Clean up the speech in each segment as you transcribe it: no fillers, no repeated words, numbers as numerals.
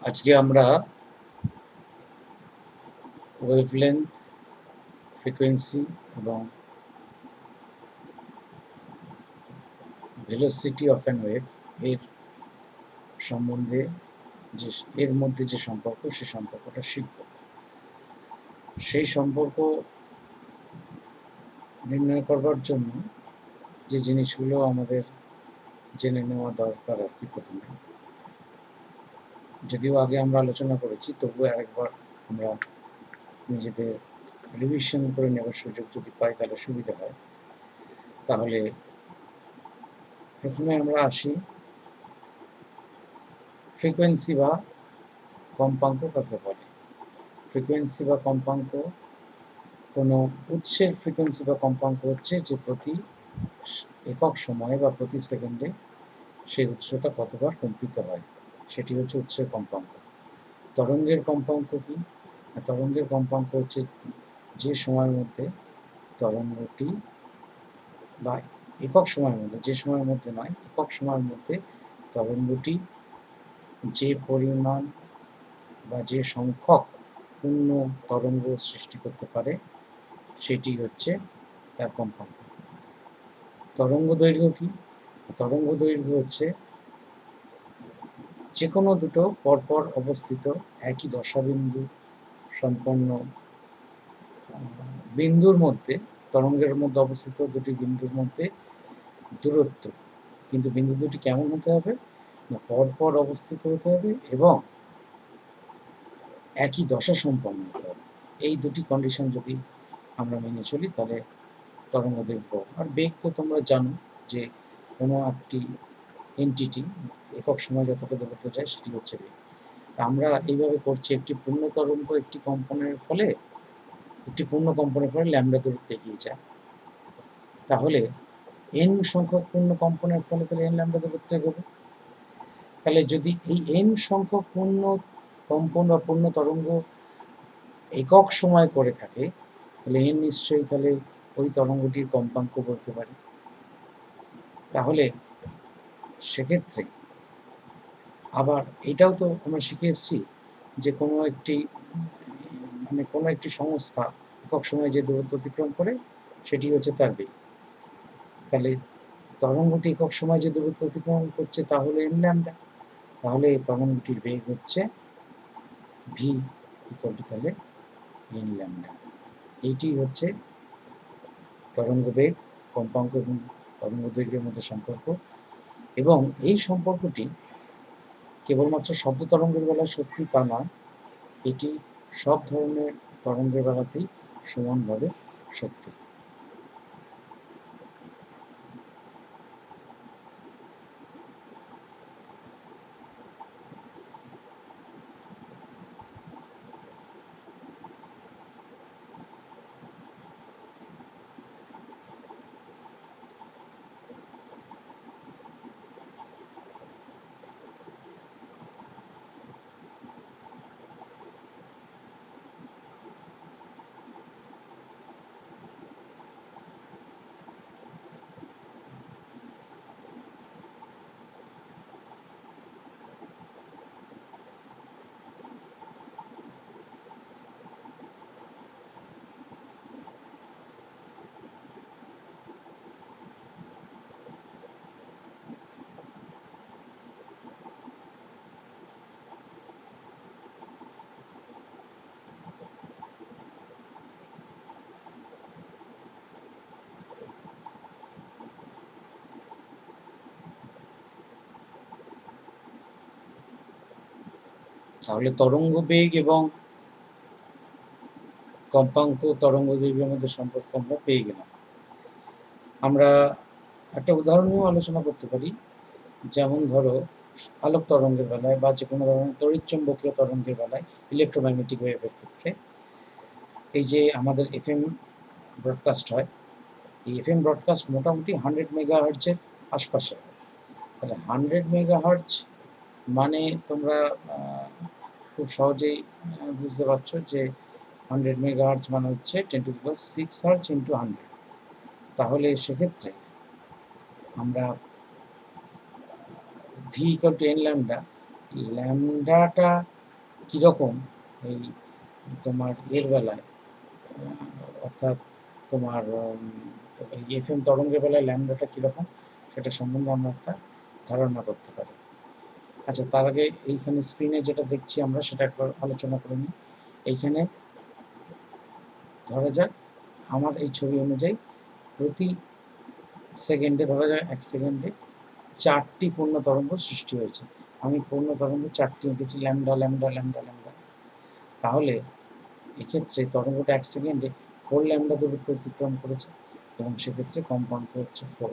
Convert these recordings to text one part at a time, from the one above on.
আজকে আমরা wavelength, frequency এবং ভেলোসিটি অফ অ্যান ওয়েভ এর সম্বন্ধে এর মধ্যে যে সম্পর্ক, সেই সম্পর্কটা শিখব। সেই সম্পর্ক নির্ণয় করবার জন্য যে জিনিসগুলো আমাদের জেনে নেওয়া দরকার আর কি, প্রথমে, যদিও আগে আমরা আলোচনা করেছি, তবুও আরেকবার আমরা নিজেদের রিভিশন করে নেওয়ার সুযোগ যদি পাই তাহলে সুবিধা হয়। তাহলে প্রথমে আমরা আসি ফ্রিকোয়েন্সি বা কম্পাঙ্ক কাকে বলে। ফ্রিকোয়েন্সি বা কম্পাঙ্ক কোনো উৎসের ফ্রিকোয়েন্সি বা কম্পাঙ্ক হচ্ছে যে প্রতি একক সময়ে বা প্রতি সেকেন্ডে সেই উৎসটা কতবার কম্পিত হয়, সেটি হচ্ছে উৎসের কম্পাঙ্ক। তরঙ্গের কম্পাঙ্ক কি? তরঙ্গের কম্পাঙ্ক হচ্ছে যে সময়ের মধ্যে তরঙ্গটি, বা একক সময়ের মধ্যে, যে সময়ের মধ্যে নয়, একক সময়ের মধ্যে তরঙ্গটি যে পরিমাণ বা যে সংখ্যক পূর্ণ তরঙ্গ সৃষ্টি করতে পারে সেটি হচ্ছে তার কম্পাঙ্ক। তরঙ্গ দৈর্ঘ্য কি? তরঙ্গ দৈর্ঘ্য হচ্ছে যে কোনো দুটো পরপর অবস্থিত একই দশাবিন্দু সম্পন্ন বিন্দুর মধ্যে, তরঙ্গের মধ্যে অবস্থিত দুটি বিন্দুর মধ্যে দূরত্ব, কিন্তু বিন্দু দুটি কেমন হতে হবে না, পরপর অবস্থিত হতে হবে এবং একই দশা সম্পন্ন হতে হবে। এই দুটি কন্ডিশন যদি আমরা মেনে চলি তাহলে তরঙ্গ দৈর্ঘ্য। আর বেগ তো তোমরা জানো যে কোনো একটি এন্টিটি একক সময় যতটা দূরত্ব যায় সেটি হচ্ছে বেগ। আমরা এইভাবে করছি, একটি পূর্ণ তরঙ্গ একটি কম্পনের ফলে ল্যামডা দূরত্ব এগিয়ে যায়। তাহলে এন সংখ্যক পূর্ণ কম্পনের ফলে তাহলে এন ল্যামডা দূরত্ব এগোবে। তাহলে যদি এই এন সংখ্যক পূর্ণ কম্পন বা পূর্ণ তরঙ্গ একক সময় করে থাকে, তাহলে এন নিশ্চয়ই তাহলে ওই তরঙ্গটির কম্পাঙ্ক বলতে পারি। তাহলে সেক্ষেত্রে আবার এটাও তো আমরা শিখে এসেছি যে কোনো একটি সংস্থা একক সময়ে যে দূরত্ব অতিক্রম করে সেটি হচ্ছে তার বেগ। তাহলে তরঙ্গটি একক সময় যে দূরত্ব অতিক্রম করছে তাহলে এন ল্যামডা, তাহলে তরঙ্গটির বেগ হচ্ছে ভি ইকুয়াল টু তাহলে এন ল্যামডা। এইটি হচ্ছে তরঙ্গ বেগ, কম্পাঙ্ক এবং তরঙ্গ দৈর্ঘ্যের মধ্যে সম্পর্ক। এবং এই সম্পর্কটি কেবলমাত্র শব্দ তরঙ্গের বেলায় সত্যি তা নয়, এটি সব ধরনের তরঙ্গের বেলাতেই সমানভাবে সত্যি। তাহলে তরঙ্গ বেগ এবং কম্পাঙ্ক তরঙ্গ দৈর্ঘ্যের মধ্যে সম্পর্ক আমরা পেয়ে গেলাম। আমরা একটা উদাহরণেও আলোচনা করতে পারি, যেমন ধরো আলোক তরঙ্গের বেলায় বা যে কোনো ধরনের তড়িৎচুম্বকীয় তরঙ্গের বেলায়, ইলেকট্রোম্যাগনেটিক ওয়েভের ক্ষেত্রে, এই যে আমাদের এফএম ব্রডকাস্ট হয়, এই এফএম ব্রডকাস্ট মোটামুটি 100 মেগাহার্টজের আশপাশে হয়। তাহলে 100 মেগাহার্টজ মানে তোমরা খুব সহজেই বুঝতে পারছো যে 100 মেগাহার্টজ মানে হচ্ছে 10⁶ হার্টজ ইন্টু 100। তাহলে সেক্ষেত্রে আমরা V equal to N lambda, ল্যামডাটা কীরকম এই তোমার এর বেলায়, অর্থাৎ তোমার এই এফএম তরঙ্গের বেলায় ল্যামডাটা কীরকম সেটা সম্বন্ধে আমরা একটা ধারণা করতে পারি। আচ্ছা, তার আগে এইখানে স্ক্রিনে যেটা দেখছি আমরা সেটা একবার আলোচনা করে নিই। এইখানে ধরা যাক আমার এই ছবি অনুযায়ী প্রতি সেকেন্ডে, ধরা যাক 1 সেকেন্ডে 4টি পূর্ণ তরঙ্গ সৃষ্টি হয়েছে। আমি পূর্ণ তরঙ্গ 4টি এঁকেছি, ল্যামডা ল্যামডা ল্যামডা ল্যামডা। তাহলে এক্ষেত্রে তরঙ্গটা 1 সেকেন্ডে 4 ল্যামডা দূরত্ব অতিক্রম করেছে এবং সেক্ষেত্রে কম্পাঙ্ক হচ্ছে 4।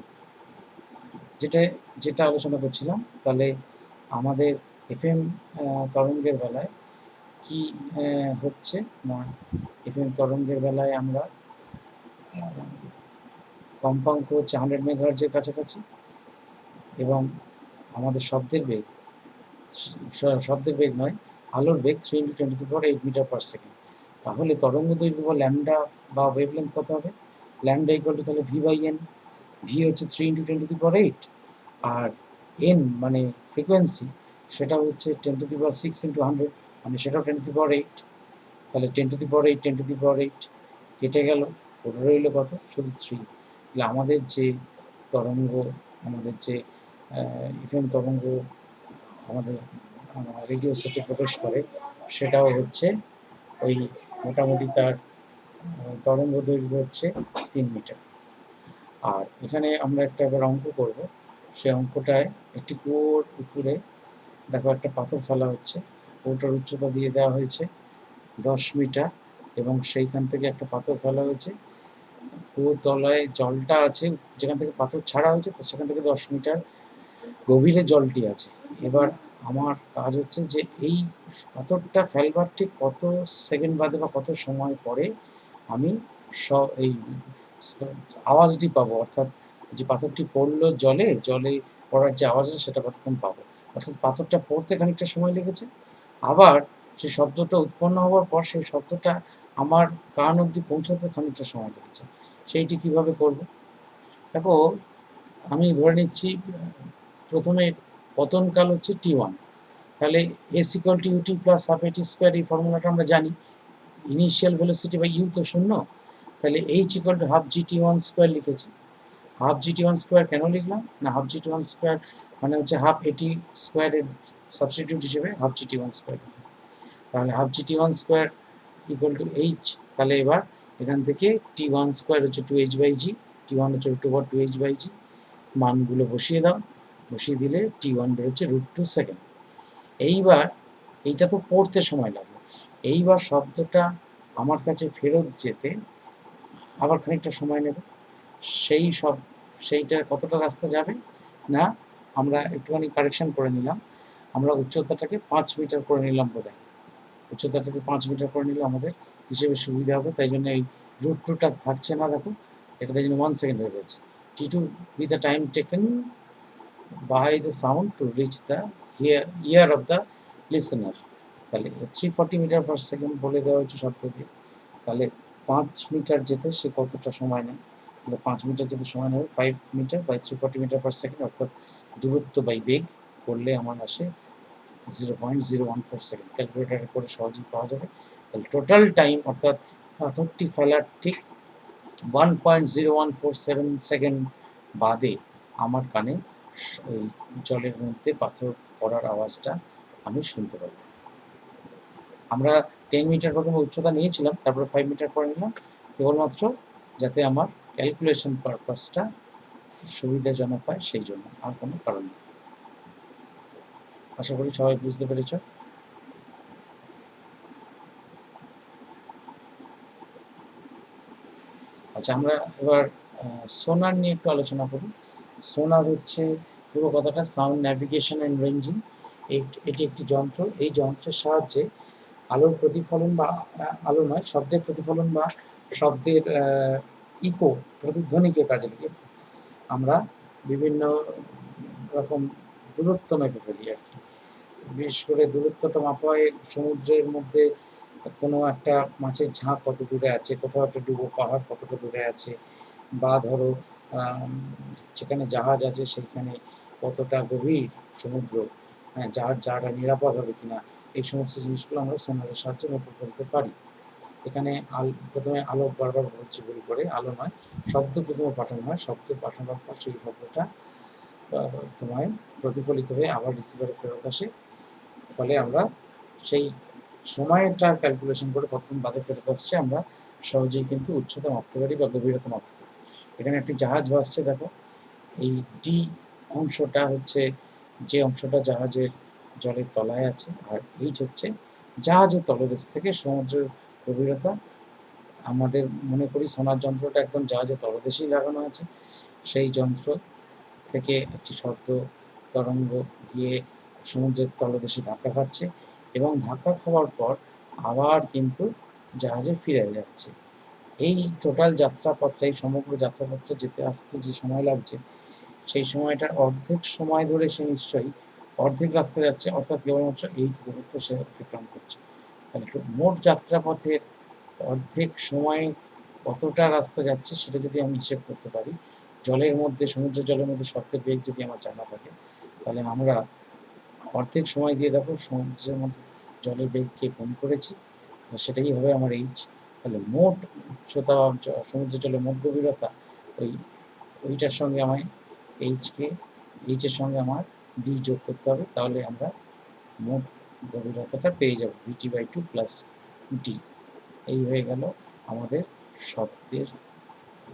যেটা আলোচনা করছিলাম, তাহলে আমাদের এফএম তরঙ্গের বেলায় কি হচ্ছে না, এফএম তরঙ্গের বেলায় আমরা কম্পাঙ্ক হচ্ছে 100 মেগাহার্জের কাছাকাছি এবং আমাদের শব্দের বেগ নয়, আলোর বেগ 3 × 10⁸ মিটার পার সেকেন্ড। তাহলে তরঙ্গ দৈর্ঘ্য বা ল্যামডা বা ওয়েভলেন্থ কত হবে? ল্যামডা ইকুয়াল টু তাহলে v/n। ভি হচ্ছে 3 × 10⁸, আর n মানে ফ্রিকোয়েন্সি সেটা হচ্ছে 10⁶ × 100, মানে সেটাও 10⁸। তাহলে 10⁸ 10⁸ কেটে গেল, পড়ে রইল কত? শুধু 3। তাহলে আমাদের যে তরঙ্গ, আমাদের যে এফএম তরঙ্গ আমাদের রেডিও সেটে প্রবেশ করে সেটাও হচ্ছে ওই মোটামুটি তার তরঙ্গ দৈর্ঘ্য হচ্ছে 3 মিটার। আর এখানে আমরা একটা এবার অঙ্ক করব। সেই অঙ্কটায় একটি কুয়োর উপরে দেখো একটা পাথর ফেলা হচ্ছে, কুয়োটার উচ্চতা দিয়ে দেওয়া হয়েছে 10 মিটার এবং সেইখান থেকে একটা পাথর ফেলা হয়েছে, কুয়োর তলায় জলটা আছে, যেখান থেকে পাথর ছাড়া হয়েছে সেখান থেকে 10 মিটার গভীরে জলটি আছে। এবার আমার কাজ হচ্ছে যে এই পাথরটা ফেলবার ঠিক কত সেকেন্ড বাদে বা কত সময় পরে আমি এই আওয়াজটি পাবো, অর্থাৎ যে পাথরটি পড়লো জলে পড়ার যে আওয়াজ আছে সেটা কতক্ষণ পাবো। অর্থাৎ পাথরটা পড়তে খানিকটা সময় লেগেছে, আবার সেই শব্দটা উৎপন্ন হওয়ার পর সেই শব্দটা আমার কান অবধি পৌঁছাতে খানিকটা সময় লেগেছে। সেইটি কিভাবে করব? দেখো, আমি ধরে নিচ্ছি প্রথমে পতনকাল হচ্ছে t1, তাহলে s = ut + ½ at², এই ফর্মুলাটা আমরা জানি। ইনিশিয়াল ভেলোসিটি বাই u তো 0, তাহলে h = ½ gt1² লিখেছি। ½ gt1² কেন লিখলাম না, ½ gt1² মানে হচ্ছে ½ at² এর সাবস্টিটিউট হিসেবে ½ gt1², তাহলে ½ gt1² = h। তাহলে এবার এখান থেকে t1² হচ্ছে 2h/g, t1 হচ্ছে √2h/g, মানগুলো বসিয়ে দাও, বসিয়ে দিলে t1 বেরোচ্ছে √2 সেকেন্ড। এইবার এইটা তো পড়তে সময় লাগবে, এইবার শব্দটা আমার কাছে ফেরত যেতে আবার খানিকটা সময় নেবে। সেইটা কতটা রাস্তা যাবে না, আমরা একটুখানি কারেকশন করে নিলাম, আমরা উচ্চতাটাকে 5 মিটার করে নিলাম বোধহয়। উচ্চতাটাকে 5 মিটার করে নিলে আমাদের হিসেবে সুবিধা হবে, তাই জন্য এই √2টা থাকছে না, দেখো এটা তাই জন্য 1 সেকেন্ড হয়ে গেছে। t2 be the time taken by the sound to reach the ear of the listener। তাহলে 340 মিটার পার সেকেন্ড বলে দেওয়া হয়েছে শব্দকে, তাহলে 5 মিটার যেতে সে কতটা সময় নেয়? তাহলে 5 মিটার যেতে সময় নেবে 5 meter by 340 meter per second, অর্থাৎ দূরত্ব বাই বেগ করলে আমার আসে 0.014 সেকেন্ড। ক্যালকুলেটারে করে সহজেই পাওয়া যাবে। তাহলে টোটাল টাইম, অর্থাৎ পাথরটি ফেলার ঠিক 1.0147 সেকেন্ড বাদে আমার কানে ওই জলের মধ্যে পাথর পড়ার আওয়াজটা আমি শুনতে পাবো। আমরা 10 মিটার প্রথমে উচ্চতা নিয়েছিলাম, তারপরে 5 মিটার করে নিলাম, কেবলমাত্র যাতে আমার ক্যালকুলেশন পারপাসটা সুবিধাজনক হয় সেই জন্য, আর কোনো কারণ নেই। আশা করি সবাই বুঝতে পেরেছ। আচ্ছা, আমরা এবার সোনার নিয়ে একটু আলোচনা করি। সোনার হচ্ছে পুরো কথাটা সাউন্ড ন্যাভিগেশন অ্যান্ড রেঞ্জিং। এটি একটি যন্ত্র, এই যন্ত্রের সাহায্যে আলোর প্রতিফলন বা আলো নয়, শব্দের প্রতিফলন বা শব্দের ইকো প্রতিধ্বনিকে কাজে লাগিয়ে আমরা বিভিন্ন রকম দূরত্ব মেপে ফেলি আর কি। বিশেষ করে দূরত্বটা মাপা হয় সমুদ্রের মধ্যে কোনো একটা মাছের ঝাঁক কত দূরে আছে, কোথাও একটা ডুবো পাহাড় কতটা দূরে আছে, বা ধরো যেখানে জাহাজ আছে সেইখানে কতটা গভীর সমুদ্র, জাহাজ যাওয়াটা নিরাপদ হবে কিনা, এই সমস্ত জিনিসগুলো আমরা সোনারের সাহায্যে মেপে ফেলতে পারি। এখানে প্রথমে আলো বারবার বলছি ভুল করে, আলো নয়, শব্দ প্রথমে পাঠানো হয়, শব্দ পাঠানোর পর সেই শব্দটা তোমায় প্রতিফলিত হয়ে আবার রিসিভারে ফেরত আসে। ফলে আমরা সেই সময়টা ক্যালকুলেশন করে কতক্ষণ বাদে ফেরত আসছে আমরা সহজেই কিন্তু উচ্চতা মাপতে পারি বা গভীরতা মাপতে পারি। এখানে একটি জাহাজ ভাসছে দেখো, এই ডি অংশটা হচ্ছে যে অংশটা জাহাজের জলের তলায় আছে, আর এইচ হচ্ছে জাহাজের তলদেশ থেকে সমুদ্রের গভীরতা। আমাদের মনে করি সোনার যন্ত্রটা একদম জাহাজের তলদেশেই লাগানো আছে, সেই যন্ত্র থেকে একটি শব্দ তরঙ্গ গিয়ে সমুদ্রের তলদেশে ধাক্কা খাচ্ছে এবং ধাক্কা খাওয়ার পর আবার কিন্তু জাহাজে ফিরে যাচ্ছে। এই টোটাল যাত্রাপথটা, এই সমগ্র যাত্রাপথটা যেতে আসতে যে সময় লাগছে, সেই সময়টার অর্ধেক সময় ধরে সে নিশ্চয়ই অর্ধেক রাস্তা যাচ্ছে, অর্থাৎ কেবলমাত্র এইচ দূরত্ব সে অতিক্রম করছে। তাহলে মোট যাত্রাপথের অর্ধেক সময়ে কতটা রাস্তা যাচ্ছে সেটা যদি আমি হিসেব করতে পারি, জলের মধ্যে, সমুদ্র জলের মধ্যে শব্দের বেগ যদি আমার জানা থাকে, তাহলে আমরা অর্ধেক সময় দিয়ে দেখো সমুদ্রের মধ্যে জলের বেগকে কম করেছি, সেটাই হবে আমার এইচ। তাহলে মোট উচ্চতা, সমুদ্রের জলের মোট গভীরতা, ওইটার সঙ্গে আমায় এইচের সঙ্গে আমার ডি যোগ করতে হবে, তাহলে আমরা মোট গভীরতাটা পেয়ে যাব VT/2 প্লাস ডি। এই হয়ে গেল আমাদের শব্দের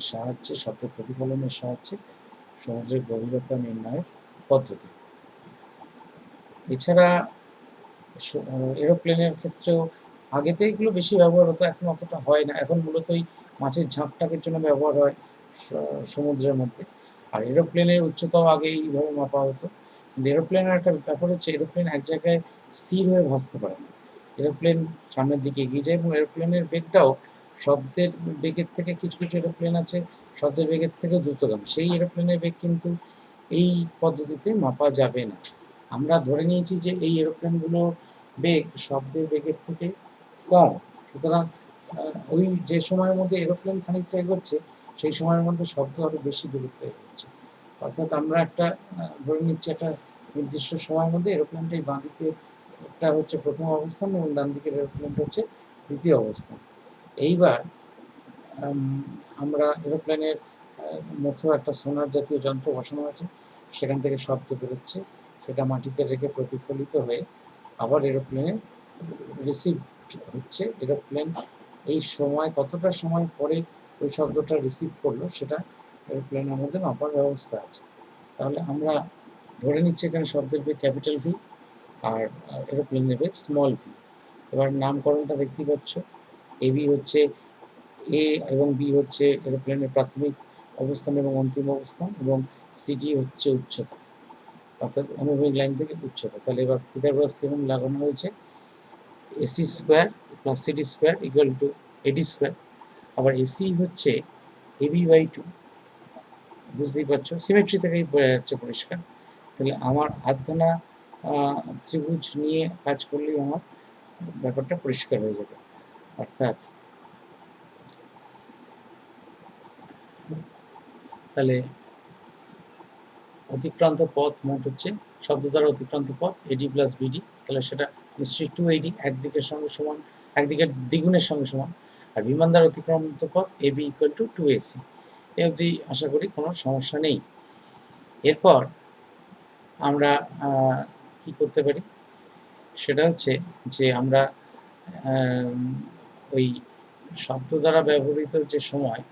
সাহায্যে, শব্দের প্রতিফলনের সাহায্যে সমুদ্রের গভীরতা নির্ণয়ের পদ্ধতি। এছাড়া এরোপ্লেনের ক্ষেত্রেও আগে তো এগুলো বেশি ব্যবহার হতো, এখন অতটা হয় না। এখন মূলত ওই মাছের ঝাঁকটাকের জন্য ব্যবহার হয় সমুদ্রের মধ্যে। আর এরোপ্লেনের উচ্চতাও আগে এইভাবে মাপা হতো। কিন্তু এরোপ্লেনের একটা ব্যাপার হচ্ছে, এরোপ্লেন এক জায়গায় স্থির হয়ে ভাসতে পারে না। এরোপ্লেন সামনের দিকে এগিয়ে যায় এবং এরোপ্লেনের বেগটাও শব্দের বেগের থেকে, কিছু কিছু এরোপ্লেন আছে শব্দের বেগের থেকেও দ্রুতগামী, সেই এরোপ্লেনের বেগ কিন্তু এই পদ্ধতিতে মাপা যাবে না। আমরা ধরে নিয়েছি যে এই এরোপ্লেনগুলোর বেগ শব্দের বেগের থেকে কম, সুতরাং ওই যে সময়ের মধ্যে এরোপ্লেন খানিকটা এগোচ্ছে, সেই সময়ের মধ্যে শব্দ আরও বেশি দূরত্ব এগোচ্ছে। অর্থাৎ আমরা একটা ধরে নিচ্ছি একটা নির্দিষ্ট সময়ের মধ্যে এরোপ্লেনটা এই বাঁ দিকে একটা হচ্ছে প্রথম অবস্থান এবং ডান দিকের এরোপ্লেনটা হচ্ছে দ্বিতীয় অবস্থান। এইবার আমরা এরোপ্লেনের মুখেও একটা সোনার জাতীয় যন্ত্র বসানো আছে, সেখান থেকে শব্দ বেরোচ্ছে, সেটা মাটিতে রেখে প্রতিফলিত হয়ে আবার এরোপ্লেনে রিসিভ হচ্ছে। এরোপ্লেন এই সময় কতটা সময় পরে ওই শব্দটা রিসিভ করলো সেটা এরোপ্লেনের মধ্যে মাপার ব্যবস্থা আছে। তাহলে আমরা ধরে নিচ্ছি এখানে শব্দের বেগ ক্যাপিটাল ভি আর এরোপ্লেনের বেগ স্মল ভি। এবার নামকরণটা দেখতেই পাচ্ছ, এবি হচ্ছে এ এবং বি হচ্ছে এরোপ্লেনের প্রাথমিক অবস্থান এবং অন্তিম অবস্থান, এবং সিডি হচ্ছে উচ্চতা, অর্থাৎ অনুভূমিক লাইন থেকে উচ্চতা। তাহলে এবার পিথাগোরাস থিওরেম লাগানো হয়েছে, AC square plus CD square equal two এডি স্কোয়ার। আবার এসি হচ্ছে AB/2, বুঝতেই পারছো সিমেট্রি থেকেই বোঝা যাচ্ছে পরিষ্কার। তাহলে আমার আধখানা ত্রিভুজ নিয়ে কাজ করলেই আমার ব্যাপারটা পরিষ্কার হয়ে যাবে। অর্থাৎ তাহলে অতিক্রান্ত পথ মোট হচ্ছে শব্দ দ্বারা অতিক্রান্ত পথ এডি প্লাস বিডি, তাহলে সেটা নিশ্চয়ই 2AD, একদিকের সঙ্গে সমান, একদিকের দ্বিগুণের সঙ্গে সমান। আর বিমান দ্বারা অতিক্রান্ত পথ AB ইকুয়াল টু 2AC। এ অবধি আশা করি কোনো সমস্যা নেই। এরপর আমরা কি করতে পারি সেটা হচ্ছে যে আমরা ওই শব্দ দ্বারা ব্যবহৃত যে সময়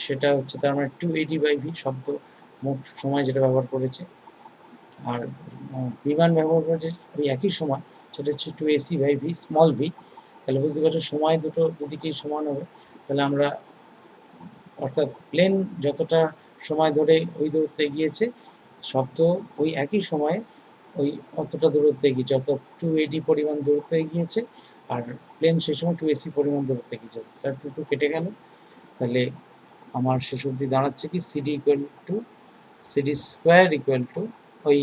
সেটা হচ্ছে, তার মানে 280/v শব্দ মোট সময় যেটা ব্যবহার করেছে, আর বিমান ব্যবহার করেছে ওই একই সময়, সেটা হচ্ছে 2AC/v স্মল ভি। তাহলে বুঝতে পারছো সময় দুদিকেই সমান হবে। তাহলে আমরা অর্থাৎ প্লেন যতটা সময় ধরে ওই দূরত্ব এগিয়েছে, শব্দ ওই একই সময়ে ওই অতটা দূরত্ব এগিয়েছে, অর্থাৎ 280 পরিমাণ দূরত্ব এগিয়েছে, আর প্লেন সেই সময় 2AC পরিমাণ দূরত্ব এগিয়েছে, তার 2 কেটে গেল। তাহলে আমার শেষ অবধি দাঁড়াচ্ছে কি সিডি স্কোয়ার ইকুয়াল টু ওই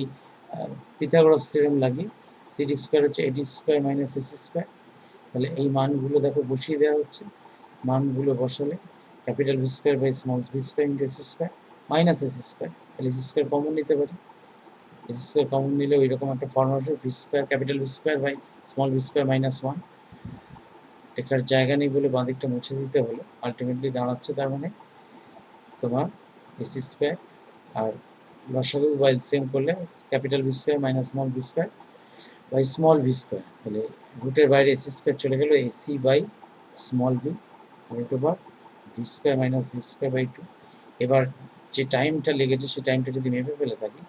পিথাগোরাস থিওরেম লাগিয়ে সিডি স্কোয়ার হচ্ছে AD square minus AC square. তাহলে এই মানগুলো দেখো বসিয়ে দেওয়া হচ্ছে, মানগুলো বসালে capital V square by small V square into AC square minus AC square, তাহলে এসি স্কোয়ার কমন নিতে পারি, এসি স্কোয়ার কমন নিলে ওই রকম একটা formula V square capital V square by small V square minus one, এটার জায়গা নেই বলে বাঁ দিকটা মুছে দিতে হলো, আলটিমেটলি দাঁড়াচ্ছে তার মানে তোমার এসি স্কোয়ার, আর লসাগু বা এলসিএম করলে capital V square minus small V square by small V square, তাহলে রুটের বাইরে এসি স্কোয়ার চলে গেল, AC by small V root over V square minus V square by two. এবার যে টাইমটা লেগেছে সেই টাইমটা যদি মেপে ফেলে থাকি,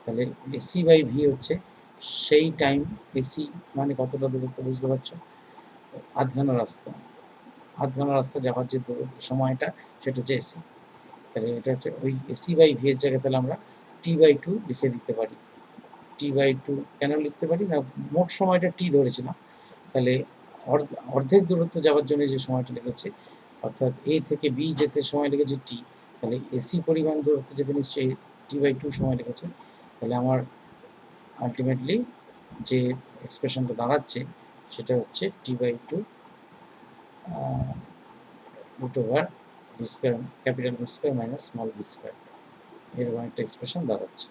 তাহলে এসি বাই ভি হচ্ছে সেই টাইম, এসি মানে কতটা দূরত্ব বুঝতে পারছো, আধখানা রাস্তা, আধখানা রাস্তা যাওয়ার যে সময়টা সেটা হচ্ছে এসি, তাহলে এটা হচ্ছে ওই এসি বাই ভি এর জায়গায় তাহলে আমরা টি বাই টু লিখে দিতে পারি। টি বাই টু কেন লিখতে পারি না, মোট সময়টা টি ধরেছিলাম, তাহলে অর্ধেক দূরত্ব যাওয়ার জন্য যে সময়টা লেগেছে, অর্থাৎ এ থেকে বি যেতে সময় লেগেছে টি, তাহলে এসি পরিমাণ দূরত্ব যেতে নিশ্চয়ই টি বাই টু সময় লেগেছে, তাহলে আমার আলটিমেটলি যে এক্সপ্রেশনটা দাঁড়াচ্ছে সেটা হচ্ছে T by two root over V square, capital V square minus small V square, এরকম একটা এক্সপ্রেশন দাঁড়াচ্ছে।